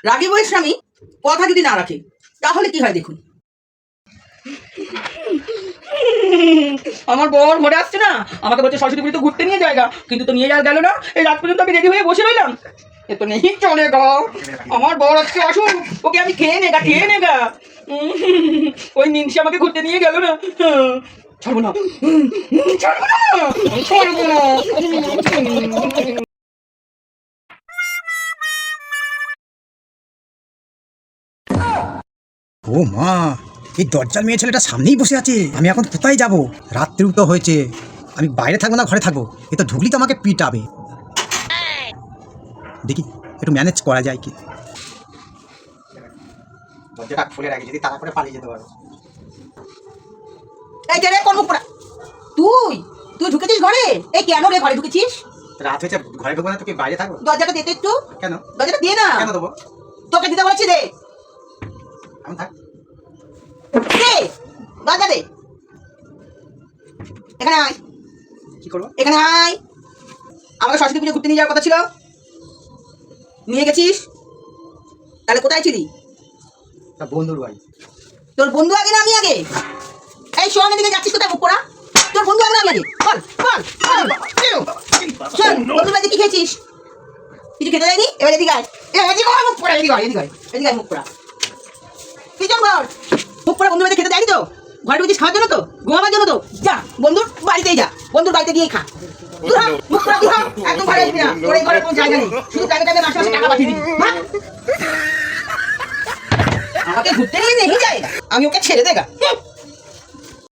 রাগী বয়স স্বামী কথা যদি না রাখে তাহলে কি হয় দেখুন। আমার বর ঘরে আসছে না, আমাকে বলছে সরস্বতী পুজো তো ঘুরতে নিয়ে জায়গা, কিন্তু তো নিয়ে যাওয়া গেল না। এই রাত পর্যন্ত আমি রেডি হয়ে বসে রইলাম, এ তো নেই চলে গা। আমার বর আজকে আসুন, ওকে আমি খেয়ে নেগা। ওই নিনসি আমাকে ঘুরতে নিয়ে গেল না, ছাড়বো না, ছাড়বো না। ও মা, এই দরজার মেয়ে ছেলেটা সামনেই বসে আছে, আমি এখন কোথায় যাব? রাত্রিও তো হয়েছে, আমি বাইরে থাকবো না ঘরে থাকবো? এ তো ঢুকলি তো আমাকে পিটাবে। দেখি একটু ম্যানেজ করা যায় কি। দরজাটা খুলে রাখি, যদি তারপরে পালিয়ে যেতে পারো। এই কে রে, কোন মুখ পোড়া? তুই তুই ঢুকেছিস ঘরে? এই কেন রে ঘরে ঢুকেছিস? রাত হয়েছে, ঘরে ঢুকবো না তো কি বাইরে থাকবো? দরজাটা দে তো একটু। কেন? দরজাটা দে না। কেন দেবো? তোকে দিতে বলেছি, দে। আমি থাক। দে, দরজা দে। এখানে আয়। কি করবো? এখানে আয়। আমাকে সরস্বতী পুজো ঘুরতে নিয়ে যাওয়ার কথা ছিল, নিয়ে গেছিস, তাহলে কোথায় ছিলি? তা বন্ধুর বাড়ি। তোর বন্ধু আগে না আমি আগে? এই শোন, এদিকে যাচ্ছিস কোথায় মুখ পোড়া? তোর বন্ধু আগে না আমি আগে? বল বল বল। শোন, বন্ধুর বাড়িতে কি খেয়েছিস? কিছু খেতে যায়নি? এবার এদিকে আয়। এদিকে আয় মুখ পোড়া, এদিকে আয়, এদিকে আয়, এদিকে আয় মুখ পোড়া। পিছন ঘর। মুখ পোড়া বন্ধুর বাড়িতে খেতে যায়নি তো? ঘরে ঢুকেছিস খাওয়ার জন্য তো, ঘুমাবার জন্য তো? যা বন্ধুর বাড়িতেই যা, বন্ধুর বাড়িতে গিয়ে খা। দূর হ, মুখ পোড়া দূর হ, একদম ঘরে আসবি না। তোর এই ঘরে কোনো জায়গা নেই, শুধু টাইমে মাসে মাসে টাকা পাঠিয়ে দিবি। ভাগ। আমাকে ঘুরতে নিয়ে নেই যায়, আমি ওকে ছেড়ে দেগা।